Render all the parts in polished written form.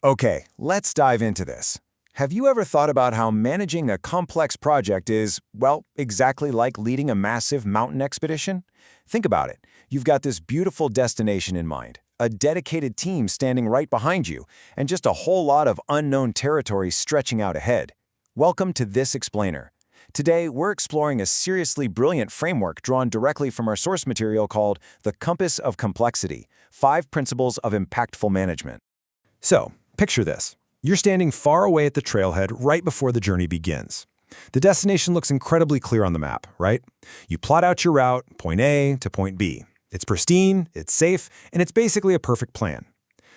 Okay, let's dive into this. Have you ever thought about how managing a complex project is, well, exactly like leading a massive mountain expedition? Think about it. You've got this beautiful destination in mind, a dedicated team standing right behind you, and just a whole lot of unknown territory stretching out ahead. Welcome to This Explainer. Today, we're exploring a seriously brilliant framework drawn directly from our source material called The Compass of Complexity: 5 Principles of Impactful Management. So, picture this. You're standing far away at the trailhead right before the journey begins. The destination looks incredibly clear on the map, right? You plot out your route, point A to point B. It's pristine, it's safe, and it's basically a perfect plan.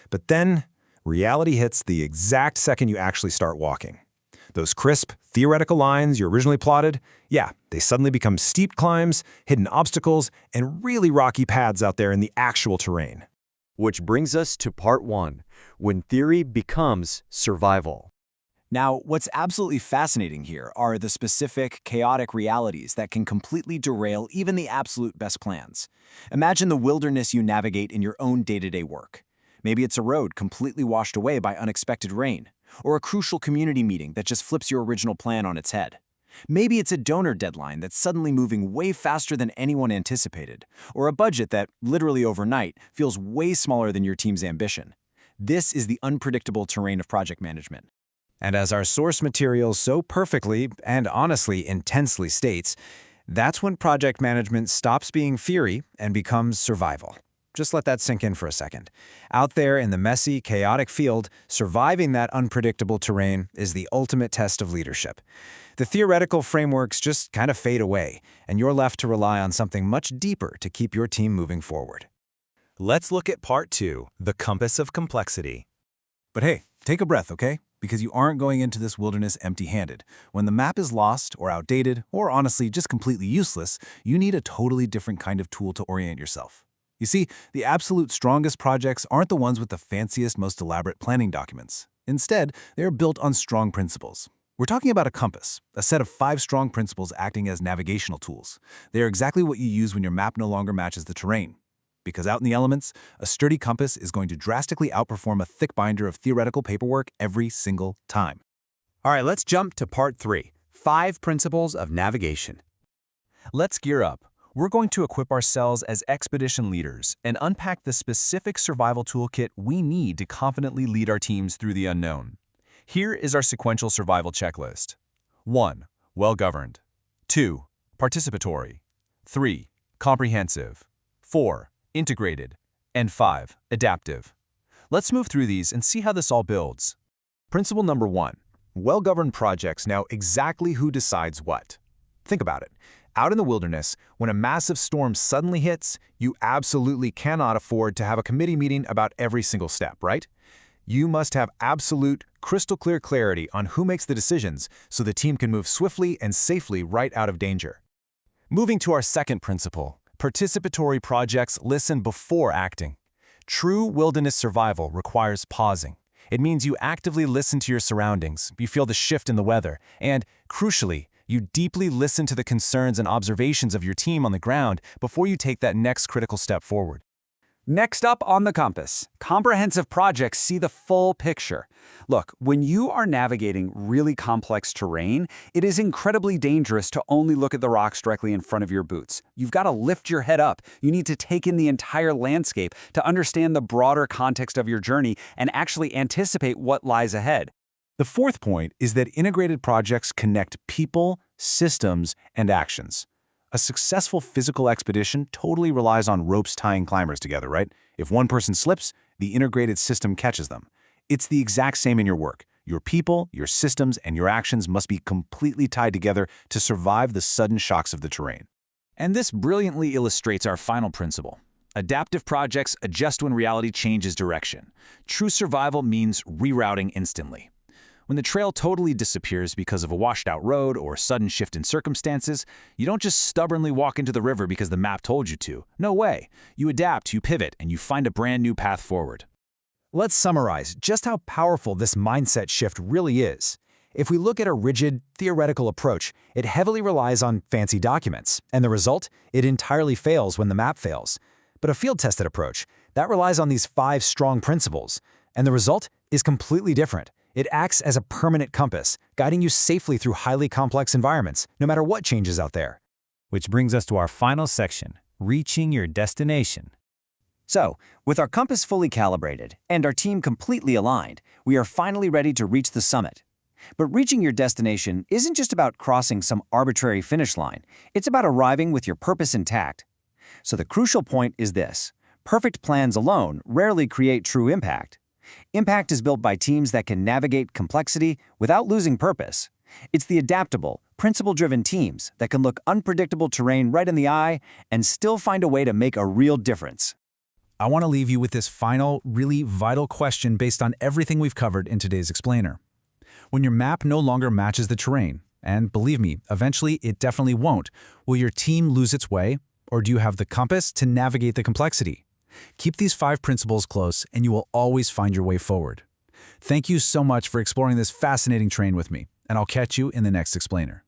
But then, reality hits the exact second you actually start walking. Those crisp, theoretical lines you originally plotted, yeah, they suddenly become steep climbs, hidden obstacles, and really rocky paths out there in the actual terrain. Which brings us to part 1, when theory becomes survival. Now, what's absolutely fascinating here are the specific, chaotic realities that can completely derail even the absolute best plans. Imagine the wilderness you navigate in your own day-to-day work. Maybe it's a road completely washed away by unexpected rain, or a crucial community meeting that just flips your original plan on its head. Maybe it's a donor deadline that's suddenly moving way faster than anyone anticipated, or a budget that, literally overnight, feels way smaller than your team's ambition. This is the unpredictable terrain of project management. And as our source material so perfectly and honestly intensely states, that's when project management stops being theory and becomes survival. Just let that sink in for a second. Out there in the messy, chaotic field, surviving that unpredictable terrain is the ultimate test of leadership. The theoretical frameworks just kind of fade away, and you're left to rely on something much deeper to keep your team moving forward. Let's look at part 2, the compass of complexity. But hey, take a breath, okay? Because you aren't going into this wilderness empty-handed. When the map is lost or outdated, or honestly just completely useless, you need a totally different kind of tool to orient yourself. You see, the absolute strongest projects aren't the ones with the fanciest, most elaborate planning documents. Instead, they're built on strong principles. We're talking about a compass, a set of 5 strong principles acting as navigational tools. They are exactly what you use when your map no longer matches the terrain. Because out in the elements, a sturdy compass is going to drastically outperform a thick binder of theoretical paperwork every single time. All right, let's jump to part 3, 5 principles of navigation. Let's gear up. We're going to equip ourselves as expedition leaders and unpack the specific survival toolkit we need to confidently lead our teams through the unknown. Here is our sequential survival checklist. 1. Well-governed. 2. Participatory. 3. Comprehensive. 4. Integrated. And 5. Adaptive. Let's move through these and see how this all builds. Principle number 1. Well-governed projects know exactly who decides what. Think about it. Out in the wilderness, when a massive storm suddenly hits, you absolutely cannot afford to have a committee meeting about every single step, right? You must have absolute, crystal clear clarity on who makes the decisions so the team can move swiftly and safely right out of danger. Moving to our second principle, participatory projects listen before acting. True wilderness survival requires pausing. It means you actively listen to your surroundings, you feel the shift in the weather, and, crucially, you deeply listen to the concerns and observations of your team on the ground before you take that next critical step forward. Next up on the compass, comprehensive projects see the full picture. Look, when you are navigating really complex terrain, it is incredibly dangerous to only look at the rocks directly in front of your boots. You've got to lift your head up. You need to take in the entire landscape to understand the broader context of your journey and actually anticipate what lies ahead. The fourth point is that integrated projects connect people, systems, and actions. A successful physical expedition totally relies on ropes tying climbers together, right? If one person slips, the integrated system catches them. It's the exact same in your work. Your people, your systems, and your actions must be completely tied together to survive the sudden shocks of the terrain. And this brilliantly illustrates our final principle. Adaptive projects adjust when reality changes direction. True survival means rerouting instantly. When the trail totally disappears because of a washed-out road or sudden shift in circumstances, you don't just stubbornly walk into the river because the map told you to. No way. You adapt, you pivot, and you find a brand new path forward. Let's summarize just how powerful this mindset shift really is. If we look at a rigid, theoretical approach, it heavily relies on fancy documents, and the result? It entirely fails when the map fails. But a field-tested approach, that relies on these 5 strong principles, and the result? is completely different. It acts as a permanent compass, guiding you safely through highly complex environments, no matter what changes out there. Which brings us to our final section, reaching your destination. So, with our compass fully calibrated and our team completely aligned, we are finally ready to reach the summit. But reaching your destination isn't just about crossing some arbitrary finish line. It's about arriving with your purpose intact. So the crucial point is this: perfect plans alone rarely create true impact. Impact is built by teams that can navigate complexity without losing purpose. It's the adaptable, principle-driven teams that can look unpredictable terrain right in the eye and still find a way to make a real difference. I want to leave you with this final, really vital question based on everything we've covered in today's explainer. When your map no longer matches the terrain, and believe me, eventually it definitely won't, will your team lose its way, or do you have the compass to navigate the complexity? Keep these 5 principles close and you will always find your way forward. Thank you so much for exploring this fascinating terrain with me, and I'll catch you in the next explainer.